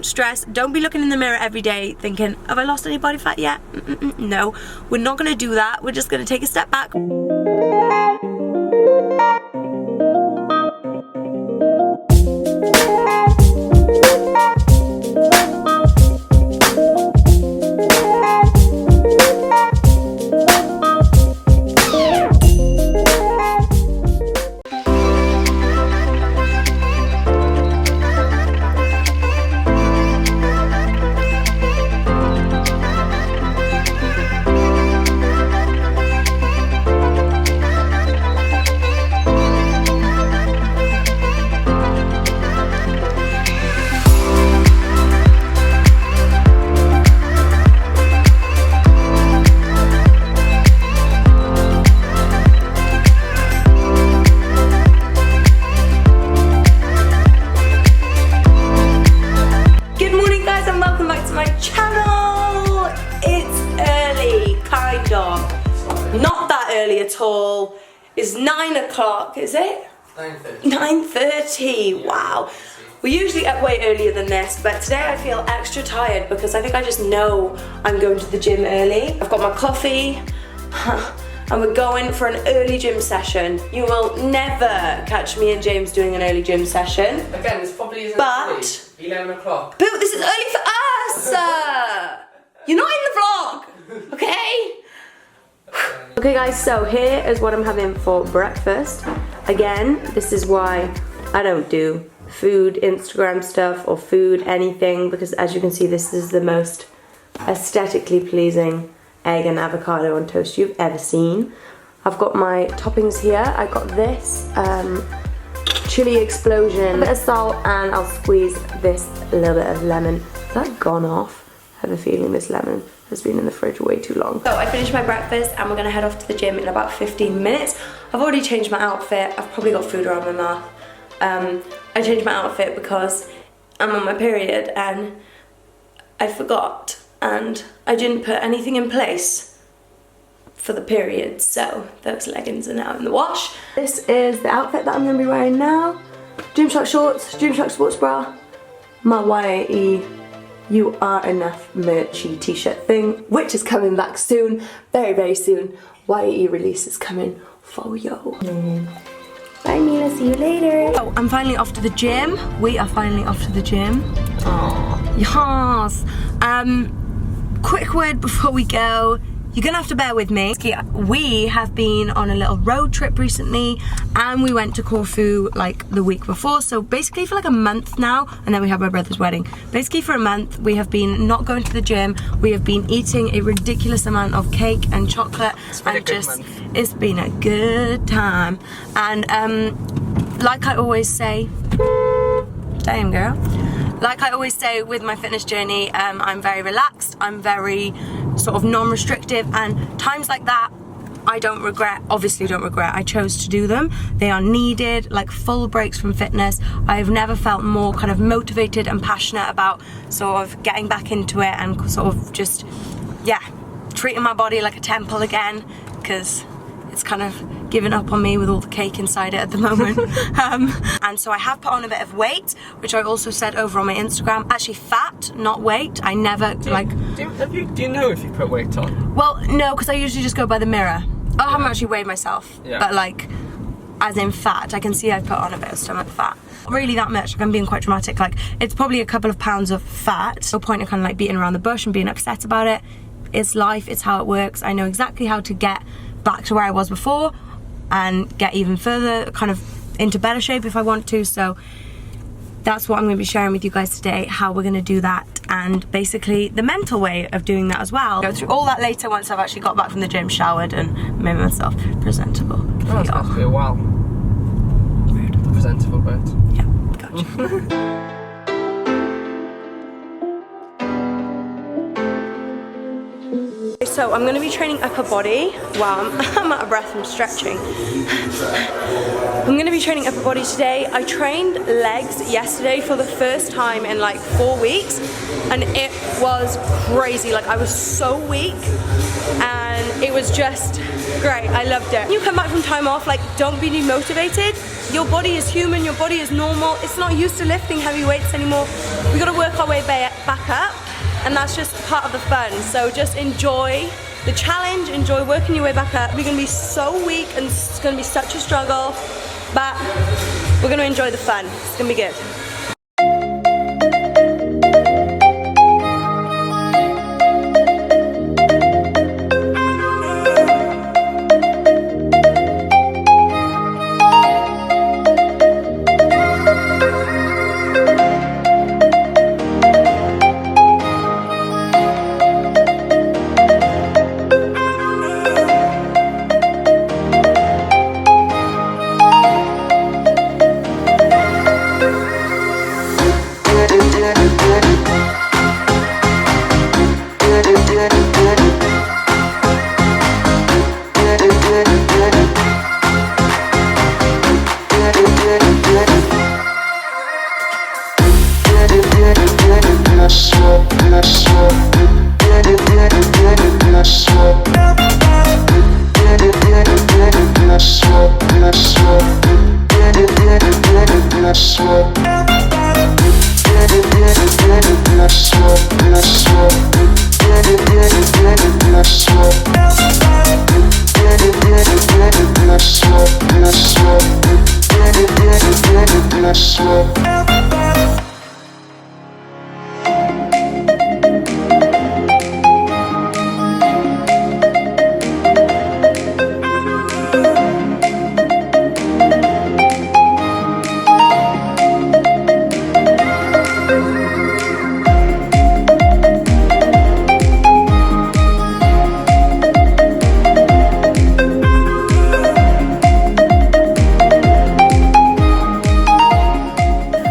don't stress. Don't be looking in the mirror every day thinking, have I lost any body fat yet? No, we're not gonna do that. We're just gonna take a step back. At all. It's 9 o'clock, is it? 9:30. 9:30, wow. We're usually up way earlier than this, but today I feel extra tired because I think I just know I'm going to the gym early. I've got my coffee, and we're going for an early gym session. You will never catch me and James doing an early gym session. Again, this probably isn't but early. 11 o'clock. But this is early for us! You're not in the vlog, okay? Okay guys, so here is what I'm having for breakfast. Again, this is why I don't do food Instagram stuff or food anything, because as you can see, this is the most aesthetically pleasing egg and avocado on toast you've ever seen. I've got my toppings here. I got this chili explosion, a bit of salt, and I'll squeeze this little bit of lemon. Has that gone off? I have a feeling this lemon has been in the fridge way too long. So I finished my breakfast and we're gonna head off to the gym in about 15 minutes. I've already changed my outfit. I've probably got food around my mouth. I changed my outfit because I'm on my period and I forgot and I didn't put anything in place for the period, so those leggings are now in the wash. This is the outfit that I'm gonna be wearing now. Gymshark shorts, Gymshark sports bra, my YAE You Are Enough merchy t-shirt thing, which is coming back soon, very, very soon. YAE release is coming for yo. Bye Mila, see you later. Oh, I'm finally off to the gym. We are finally off to the gym. Oh, yes. Quick word before we go. You're gonna have to bear with me. We have been on a little road trip recently and we went to Corfu like the week before, so basically for like a month now, and then we have my brother's wedding. Basically for a month we have been not going to the gym, we have been eating a ridiculous amount of cake and chocolate, and just it's been a good time. And like I always say, damn girl, like I always say with my fitness journey, I'm very relaxed, I'm very sort of non-restrictive, and times like that I don't regret, obviously don't regret. I chose to do them. They are needed, like full breaks from fitness. I've never felt more kind of motivated and passionate about sort of getting back into it and sort of just, yeah, treating my body like a temple again, because it's kind of given up on me with all the cake inside it at the moment. And so I have put on a bit of weight, which I also said over on my Instagram. Actually fat, not weight. I never do you know if you put weight on? Well, no, because I usually just go by the mirror. I haven't actually weighed myself, but like, as in fat, I can see I've put on a bit of stomach fat. Not really that much, like I'm being quite dramatic. Like, it's probably a couple of pounds of fat. No point in kind of like beating around the bush and being upset about it. It's life, it's how it works. I know exactly how to get back to where I was before and get even further kind of into better shape if I want to. So that's what I'm going to be sharing with you guys today, how we're going to do that, and basically the mental way of doing that as well. Go through all that later once I've actually got back from the gym, showered, and made myself presentable. Oh, it's going to be a while. Rude. The presentable bit. Yeah, gotcha. So I'm going to be training upper body. Wow, I'm out of breath from stretching. I'm going to be training upper body today. I trained legs yesterday for the first time in like 4 weeks, and it was crazy. Like I was so weak, and it was just great. I loved it. When you come back from time off, like don't be demotivated. Your body is human, your body is normal. It's not used to lifting heavy weights anymore. We got to work our way back up, and that's just part of the fun. So just enjoy the challenge, enjoy working your way back up. We're going to be so weak and it's going to be such a struggle, but we're going to enjoy the fun. It's going to be good.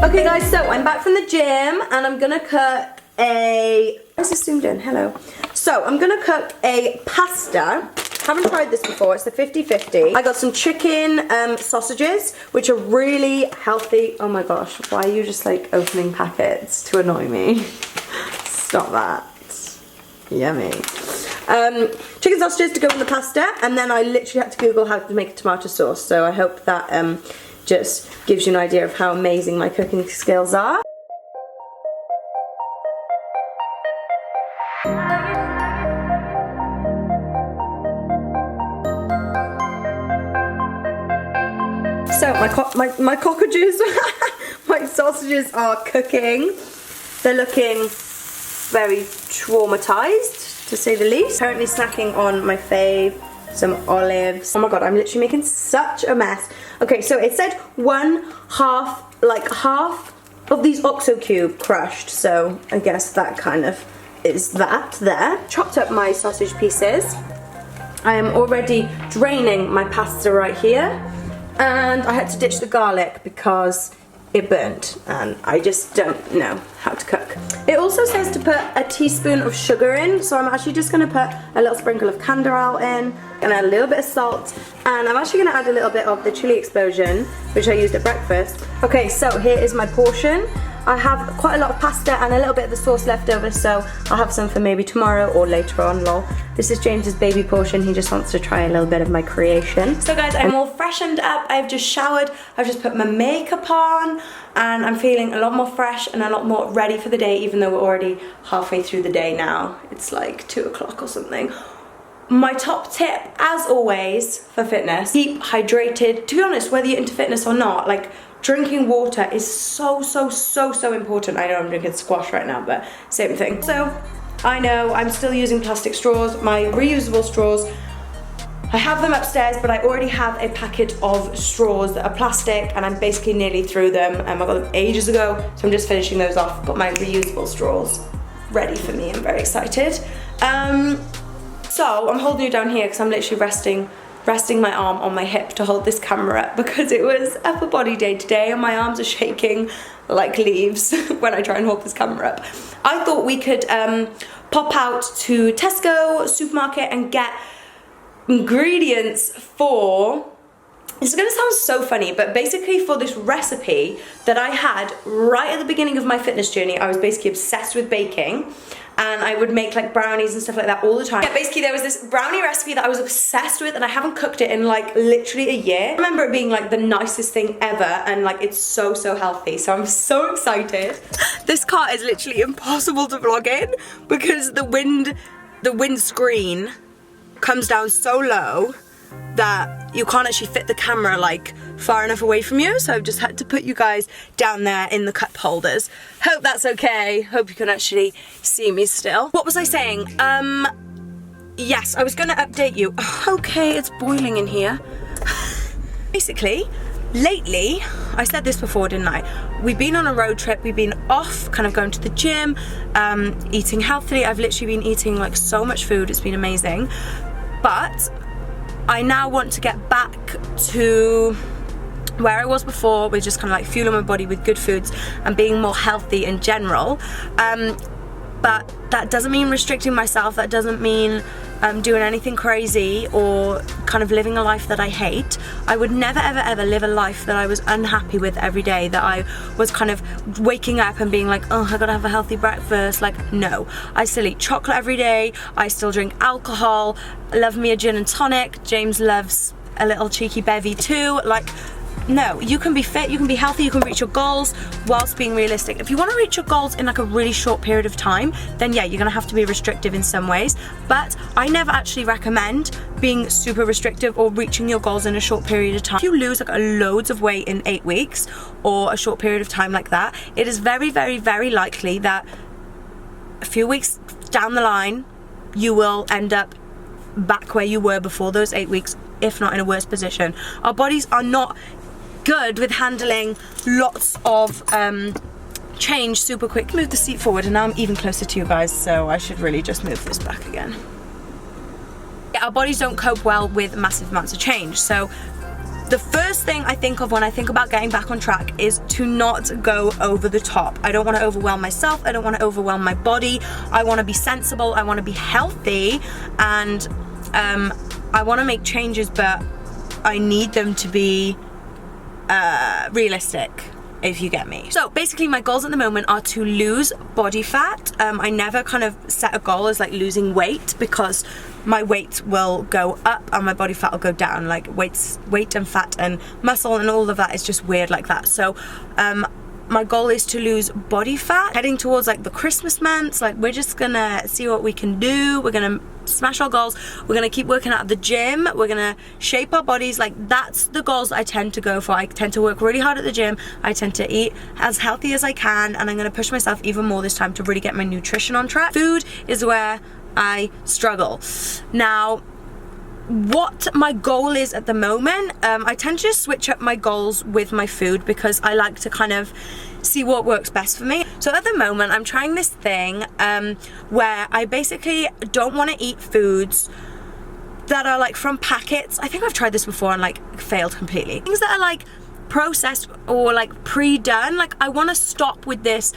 Okay guys, so I'm back from the gym and I'm gonna cook a, where's this zoomed in? Hello. So I'm gonna cook a pasta. Haven't tried this before, it's the 50-50. I got some chicken sausages, which are really healthy. Oh my gosh, why are you just like opening packets to annoy me? Stop that. Yummy. Chicken sausages to go with the pasta, and then I literally had to Google how to make a tomato sauce, so I hope that just gives you an idea of how amazing my cooking skills are. So my cockroaches, my sausages are cooking. They're looking very traumatized, to say the least. Currently snacking on my fave, some olives. Oh my god, I'm literally making such a mess. Okay, so it said half of these OXO cube crushed, so I guess that kind of is that there. Chopped up my sausage pieces. I am already draining my pasta right here, and I had to ditch the garlic because it burnt and I just don't know how to cook. It also says to put a teaspoon of sugar in, so I'm actually just going to put a little sprinkle of canderel in and a little bit of salt, and I'm actually going to add a little bit of the chili explosion, which I used at breakfast. Okay, so here is my portion. I have quite a lot of pasta and a little bit of the sauce left over, so I'll have some for maybe tomorrow or later on, lol. This is James's baby portion. He just wants to try a little bit of my creation. So guys, I'm all freshened up. I've just showered. I've just put my makeup on, and I'm feeling a lot more fresh and a lot more ready for the day, even though we're already halfway through the day now. It's like 2 o'clock or something. My top tip, as always, for fitness, keep hydrated. To be honest, whether you're into fitness or not, like, drinking water is so important. I know I'm drinking squash right now, but same thing. So, I know I'm still using plastic straws, my reusable straws. I have them upstairs, but I already have a packet of straws that are plastic, and I'm basically nearly through them. I got them ages ago, so I'm just finishing those off. Got my reusable straws ready for me. I'm very excited. So I'm holding you down here because I'm literally resting resting my arm on my hip to hold this camera up because it was upper body day today and my arms are shaking like leaves when I try and hold this camera up. I thought we could pop out to Tesco supermarket and get ingredients for, this is gonna sound so funny, but basically for this recipe that I had right at the beginning of my fitness journey. I was basically obsessed with baking and I would make like brownies and stuff like that all the time. Yeah, basically there was this brownie recipe that I was obsessed with and I haven't cooked it in like literally a year. I remember it being like the nicest thing ever and like it's so healthy, so I'm so excited. This car is literally impossible to vlog in because the windscreen comes down so low that you can't actually fit the camera like far enough away from you, so I've just had to put you guys down there in the cup holders. Hope that's okay. Hope you can actually see me still. What was I saying? Yes, I was gonna update you. Okay, it's boiling in here. Basically, lately, I said this before, didn't I? We've been on a road trip, we've been off, kind of going to the gym, eating healthily. I've literally been eating like so much food, it's been amazing. But I now want to get back to where I was before, with just kind of like fueling my body with good foods and being more healthy in general. But that doesn't mean restricting myself, that doesn't mean doing anything crazy or kind of living a life that I hate. I would never ever live a life that I was unhappy with every day, that I was kind of waking up and being like, oh, I gotta have a healthy breakfast. Like, no. I still eat chocolate every day, I still drink alcohol, I love me a gin and tonic, James loves a little cheeky bevy too. Like, no, you can be fit, you can be healthy, you can reach your goals whilst being realistic. If you want to reach your goals in like a really short period of time, then yeah, you're gonna have to be restrictive in some ways. But I never actually recommend being super restrictive or reaching your goals in a short period of time. If you lose like loads of weight in 8 weeks or a short period of time like that, it is very likely that a few weeks down the line, you will end up back where you were before those 8 weeks, if not in a worse position. Our bodies are not good with handling lots of change super quick. Move the seat forward and now I'm even closer to you guys, so I should really just move this back again. Yeah, our bodies don't cope well with massive amounts of change, so the first thing I think of when I think about getting back on track is to not go over the top. I don't want to overwhelm myself, I don't want to overwhelm my body, I want to be sensible, I want to be healthy, and I want to make changes, but I need them to be realistic, if you get me. So basically my goals at the moment are to lose body fat. I never kind of set a goal as like losing weight because my weight will go up and my body fat will go down. Like weight and fat and muscle and all of that is just weird like that. So my goal is to lose body fat. Heading towards like the Christmas months, like we're just gonna see what we can do. We're gonna smash our goals. We're gonna keep working out at the gym. We're gonna shape our bodies. Like that's the goals I tend to go for. I tend to work really hard at the gym. I tend to eat as healthy as I can, and I'm gonna push myself even more this time to really get my nutrition on track. Food is where I struggle. Now, what my goal is at the moment, I tend to just switch up my goals with my food because I like to kind of see what works best for me. So at the moment I'm trying this thing where I basically don't want to eat foods that are like from packets. I think I've tried this before and like failed completely. Things that are like processed or like pre-done. Like I want to stop with this,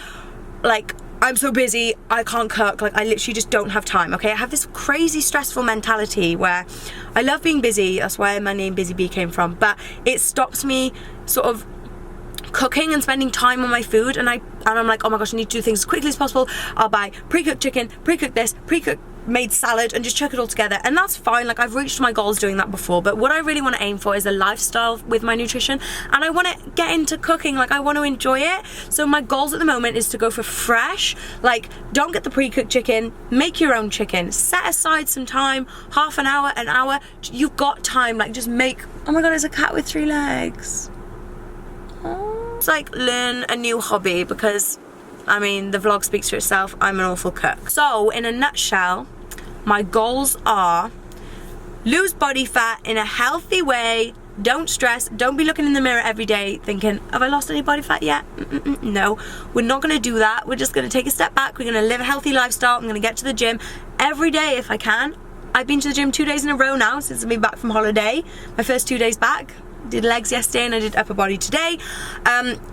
like I'm so busy, I can't cook, like I literally just don't have time, okay? I have this crazy stressful mentality where I love being busy, that's where my name Busy Bee came from, but it stops me sort of cooking and spending time on my food, and I'm like, oh my gosh, I need to do things as quickly as possible. I'll buy pre-cooked chicken, pre-cooked this, pre-cooked made salad, and just chuck it all together, and that's fine. Like I've reached my goals doing that before, but what I really want to aim for is a lifestyle with my nutrition, and I want to get into cooking. Like I want to enjoy it. So my goals at the moment is to go for fresh, like don't get the pre-cooked chicken, make your own chicken, set aside some time, half an hour, you've got time, like just make, oh my god, there's a cat with 3 legs. Oh. It's like learn a new hobby, because I mean, the vlog speaks for itself. I'm an awful cook. So, in a nutshell, my goals are lose body fat in a healthy way. Don't stress. Don't be looking in the mirror every day thinking, have I lost any body fat yet? No, we're not going to do that. We're just going to take a step back. We're going to live a healthy lifestyle. I'm going to get to the gym every day if I can. I've been to the gym 2 days in a row now since I've been back from holiday. My first 2 days back. Did legs yesterday and I did upper body today.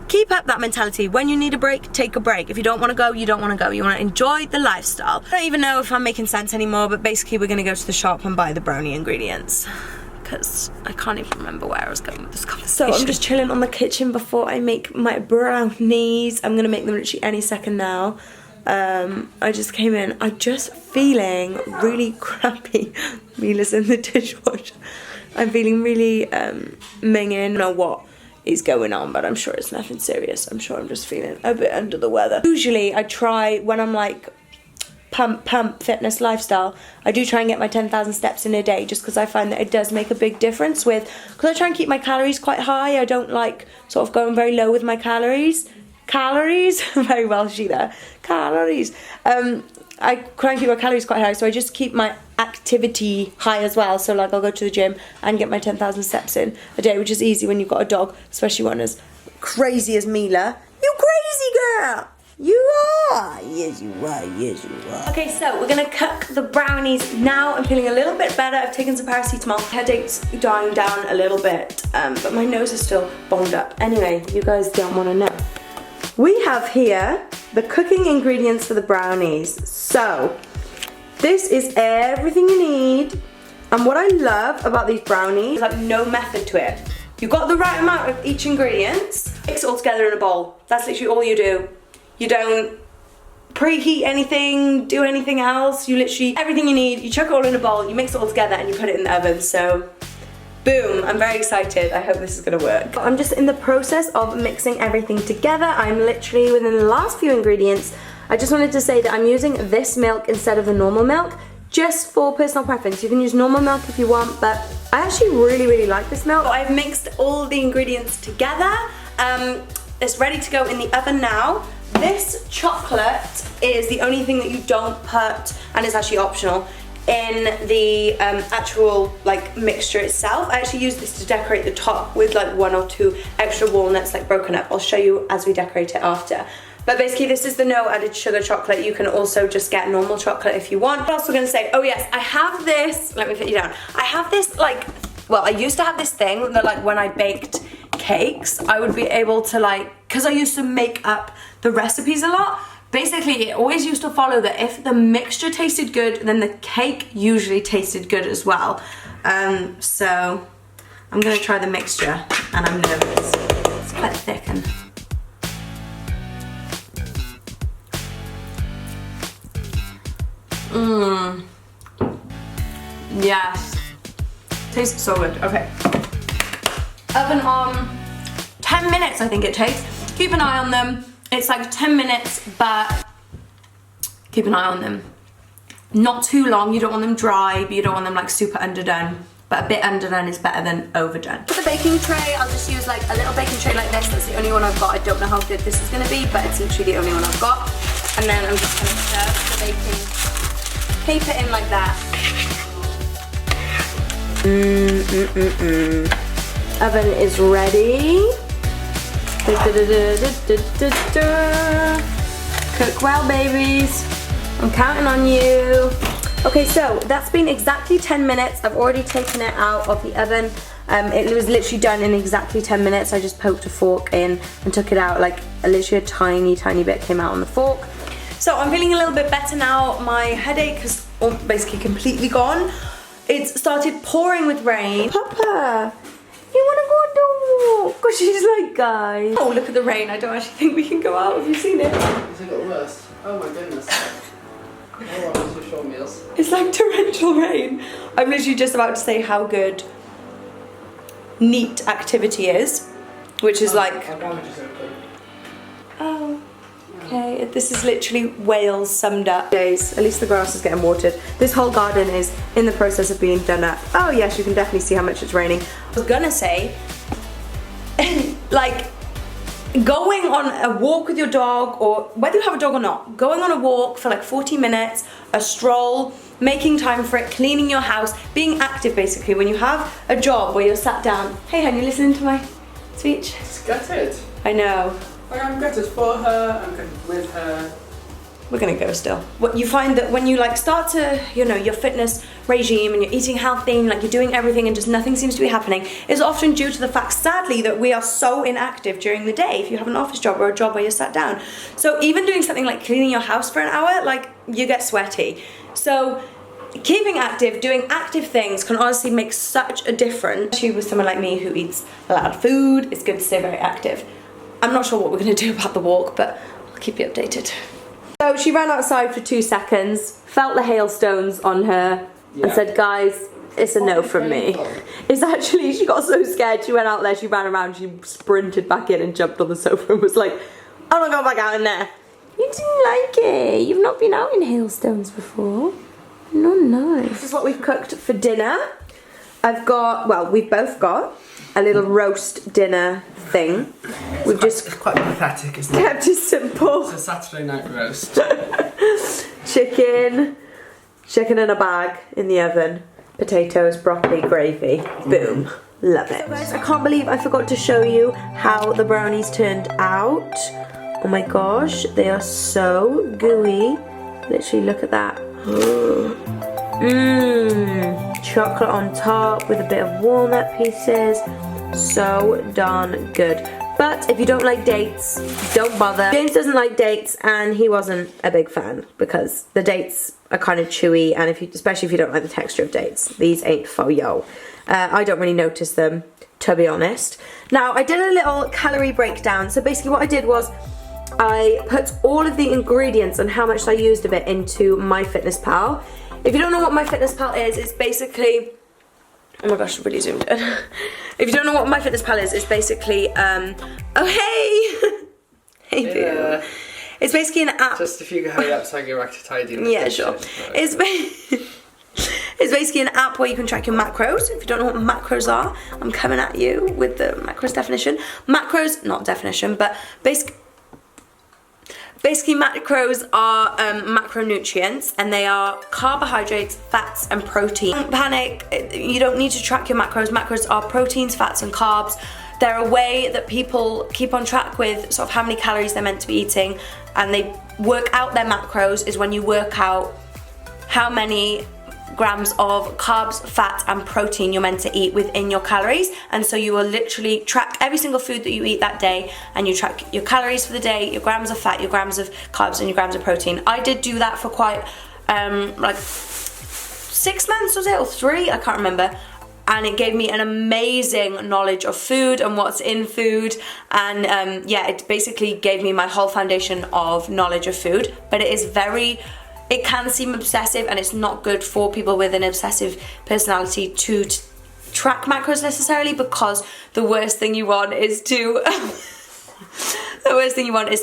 Keep up that mentality. When you need a break, take a break. If you don't want to go, you don't want to go. You want to enjoy the lifestyle. I don't even know if I'm making sense anymore, but basically we're going to go to the shop and buy the brownie ingredients. Because I can't even remember where I was going with this conversation. So I'm just chilling on the kitchen before I make my brownies. I'm going to make them literally any second now. I just came in. I'm just feeling really crappy. Mila's in the dishwasher. I'm feeling really minging. I don't know what is going on, but I'm sure it's nothing serious. I'm sure I'm just feeling a bit under the weather. Usually I try, when I'm like pump fitness lifestyle, I do try and get my 10,000 steps in a day, just because I find that it does make a big difference with, because I try and keep my calories quite high. I don't like sort of going very low with my calories. Very Welshy there. Calories. I try and keep my calories quite high, so I just keep my activity high as well. So like I'll go to the gym and get my 10,000 steps in a day, which is easy when you've got a dog, especially one as crazy as Mila. You crazy girl! You are! Yes you are, yes you are. Okay, so we're gonna cook the brownies now. I'm feeling a little bit better. I've taken some paracetamol. Headache's dying down a little bit, but my nose is still bombed up. Anyway, you guys don't wanna know. We have here the cooking ingredients for the brownies. So, this is everything you need. And what I love about these brownies is like no method to it. You've got the right amount of each ingredient, mix it all together in a bowl. That's literally all you do. You don't preheat anything, do anything else. You literally, everything you need, you chuck it all in a bowl, you mix it all together and you put it in the oven. So, boom, I'm very excited. I hope this is gonna work. I'm just in the process of mixing everything together. I'm literally within the last few ingredients. I just wanted to say that I'm using this milk instead of the normal milk, just for personal preference. You can use normal milk if you want, but I actually really like this milk. So I've mixed all the ingredients together. It's ready to go in the oven now. This chocolate is the only thing that you don't put, and it's actually optional, in the actual like mixture itself. I actually use this to decorate the top with like 1 or 2 extra walnuts like broken up. I'll show you as we decorate it after. But basically this is the no added sugar chocolate. You can also just get normal chocolate if you want. What else we're gonna say? Oh yes, I have this, let me put you down. I have this like, well, I used to have this thing that like when I baked cakes, I would be able to like, cause I used to make up the recipes a lot. Basically, it always used to follow that if the mixture tasted good, then the cake usually tasted good as well. So I'm gonna try the mixture, and I'm nervous. It's quite thick and. Yes. Tastes so good. Okay. Oven on 10 minutes, I think it takes. Keep an eye on them. It's like 10 minutes, but keep an eye on them. Not too long, you don't want them dry, but you don't want them like super underdone. But a bit underdone is better than overdone. For the baking tray, I'll just use like a little baking tray like this. That's the only one I've got. I don't know how good this is gonna be, but it's literally the only one I've got. And then I'm just gonna serve the baking paper in like that. Oven is ready. Cook well, babies. I'm counting on you. Okay, so that's been exactly 10 minutes. I've already taken it out of the oven. It was literally done in exactly 10 minutes. I just poked a fork in and took it out. Like literally a tiny bit came out on the fork. So I'm feeling a little bit better now. My headache is basically completely gone. It's started pouring with rain. Papa, you wanna go on the walk? Because she's like, guys. Oh, look at the rain. I don't actually think we can go out. Have you seen it? Has it got worse? Oh my goodness. Alright, what's your short meals? It's like torrential rain. I'm literally just about to say how good neat activity is, which is like. Our garage is open. Oh. Okay, this is literally Wales summed up. Days, at least the grass is getting watered. This whole garden is in the process of being done up. Oh yes, you can definitely see how much it's raining. I was gonna say, like, going on a walk with your dog, or whether you have a dog or not, going on a walk for like 40 minutes, a stroll, making time for it, cleaning your house, being active basically. When you have a job where you're sat down, hey hon, you listening to my speech? It's gutted. I know. Like, I'm gutted for her, I'm gutted with her. we're gonna go still. What you find that when you like start to, you know, your fitness regime and you're eating healthy and like you're doing everything and just nothing seems to be happening, is often due to the fact, sadly, that we are so inactive during the day if you have an office job or a job where you're sat down. So even doing something like cleaning your house for an hour, like you get sweaty. So keeping active, doing active things can honestly make such a difference. Especially with someone like me who eats a lot of food, it's good to stay very active. I'm not sure what we're gonna do about the walk, but I'll keep you updated. So she ran outside for 2 seconds, felt the hailstones on her, and said, guys, it's a no from me. It's actually, she got so scared, she went out there, she ran around, she sprinted back in and jumped on the sofa and was like, I'm not going back out in there. You didn't like it. You've not been out in hailstones before. No, nice. This is what we've cooked for dinner. I've got, well, we've both got a little roast dinner thing. It's quite pathetic, isn't it? Kept it simple. It's a Saturday night roast. Chicken in a bag in the oven, potatoes, broccoli, gravy. Boom. Love it. So guys, I can't believe I forgot to show you how the brownies turned out. Oh my gosh, they are so gooey. Literally, look at that. Mmm, chocolate on top with a bit of walnut pieces. So darn good. But if you don't like dates, don't bother. James doesn't like dates and he wasn't a big fan because the dates are kind of chewy, and especially if you don't like the texture of dates, these ain't for yo. I don't really notice them, to be honest. Now, I did a little calorie breakdown. So basically what I did was I put all of the ingredients and how much I used of it into MyFitnessPal. If you don't know what MyFitnessPal is, it's basically, oh my gosh, I'm really zoomed in. If you don't know what MyFitnessPal is, it's basically, oh hey! Hey boo. It's basically an app. Just if you can hurry up so I can go back to tidying. Yeah, sure. It's basically an app where you can track your macros. If you don't know what macros are, I'm coming at you with the macros definition. Macros, not definition, but basically macros are macronutrients, and they are carbohydrates, fats, and protein. Don't panic, you don't need to track your macros. Macros are proteins, fats, and carbs. They're a way that people keep on track with sort of how many calories they're meant to be eating, and they work out their macros is when you work out how many grams of carbs, fat, and protein you're meant to eat within your calories. And so you will literally track every single food that you eat that day, and you track your calories for the day, your grams of fat, your grams of carbs, and your grams of protein. I did do that for quite like 6 months, was it, or 3? I can't remember. And it gave me an amazing knowledge of food and what's in food, and yeah, it basically gave me my whole foundation of knowledge of food. But it can seem obsessive, and it's not good for people with an obsessive personality to track macros necessarily, because the worst thing you want is to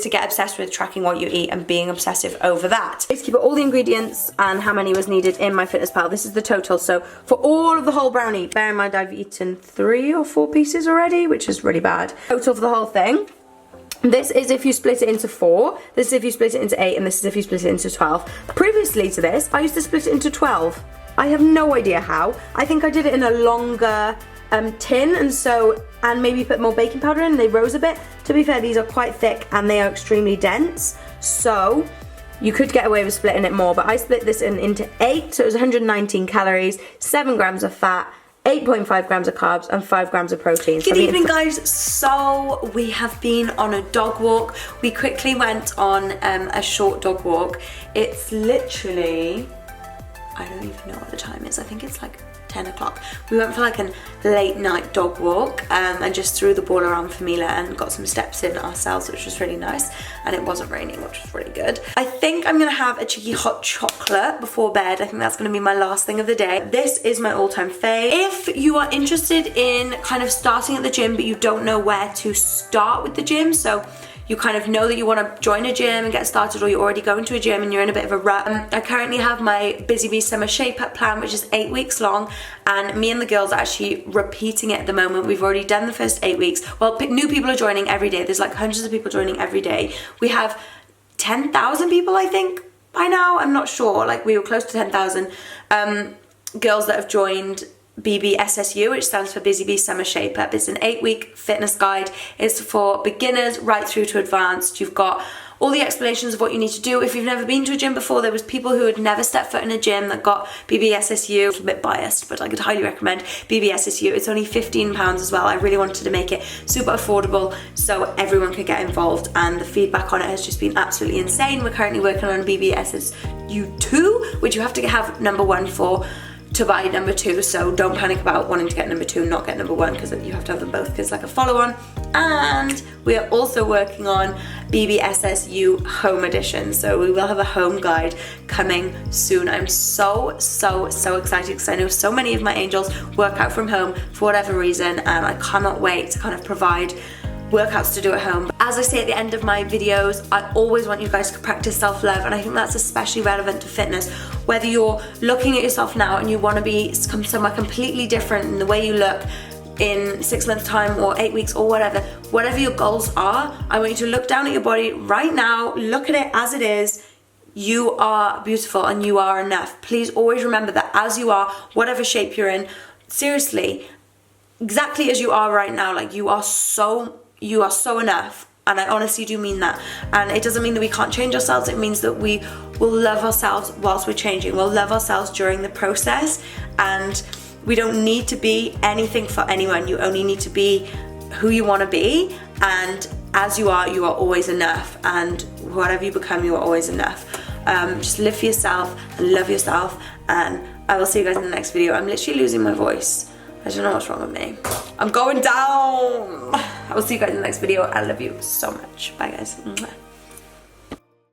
get obsessed with tracking what you eat and being obsessive over that. Basically put all the ingredients and how many was needed in MyFitnessPal. This is the total. So for all of the whole brownie, bear in mind I've eaten 3 or 4 pieces already, which is really bad. Total for the whole thing. This is if you split it into 4, this is if you split it into 8, and this is if you split it into 12. Previously to this, I used to split it into 12. I have no idea how. I think I did it in a longer tin, and maybe put more baking powder in, and they rose a bit. To be fair, these are quite thick and they are extremely dense, so you could get away with splitting it more, but I split this into 8, so it was 119 calories, 7 grams of fat, 8.5 grams of carbs, and 5 grams of protein. Good evening, guys. So we have been on a dog walk. We quickly went on a short dog walk. It's literally, I don't even know what the time is. I think it's like 10 o'clock. We went for like a late night dog walk and just threw the ball around for Mila and got some steps in ourselves, which was really nice, and it wasn't raining, which was really good. I think I'm gonna have a cheeky hot chocolate before bed. I think that's gonna be my last thing of the day. This is my all-time fave. If you are interested in kind of starting at the gym but you don't know where to start with the gym, so you kind of know that you want to join a gym and get started, or you're already going to a gym and you're in a bit of a rut. I currently have my Busy Bee Summer Shape Up plan, which is 8 weeks long, and me and the girls are actually repeating it at the moment. We've already done the first 8 weeks. Well, new people are joining every day. There's like hundreds of people joining every day. We have 10,000 people, I think, by now. I'm not sure. Like, we were close to 10,000 girls that have joined BBSSU, which stands for Busy Bee Summer Shape Up. It's an 8-week fitness guide. It's for beginners right through to advanced. You've got all the explanations of what you need to do. If you've never been to a gym before, there was people who had never stepped foot in a gym that got BBSSU. It's a bit biased, but I could highly recommend BBSSU. It's only £15 as well. I really wanted to make it super affordable so everyone could get involved, and the feedback on it has just been absolutely insane. We're currently working on BBSSU 2, which you have to have number 1 for to buy number 2, so don't panic about wanting to get number 2 and not get number 1, because you have to have them both because it's like a follow-on. And we are also working on BBSSU Home Edition, so we will have a home guide coming soon. I'm so excited because I know so many of my angels work out from home for whatever reason, and I cannot wait to kind of provide workouts to do at home. As I say at the end of my videos, I always want you guys to practice self-love, and I think that's especially relevant to fitness. Whether you're looking at yourself now and you want to become somewhere completely different in the way you look in 6 months time or 8 weeks or whatever your goals are, I want you to look down at your body right now, look at it as it is. You are beautiful and you are enough. Please always remember that as you are, whatever shape you're in, seriously, exactly as you are right now, like you are so enough, and I honestly do mean that. And it doesn't mean that we can't change ourselves. It means that we will love ourselves whilst we're changing. We'll love ourselves during the process, and we don't need to be anything for anyone. You only need to be who you want to be, and as you are always enough, and whatever you become, you are always enough. Just live for yourself and love yourself, and I will see you guys in the next video. I'm literally losing my voice. I don't know what's wrong with me. I'm going down. I will see you guys in the next video. I love you so much. Bye guys.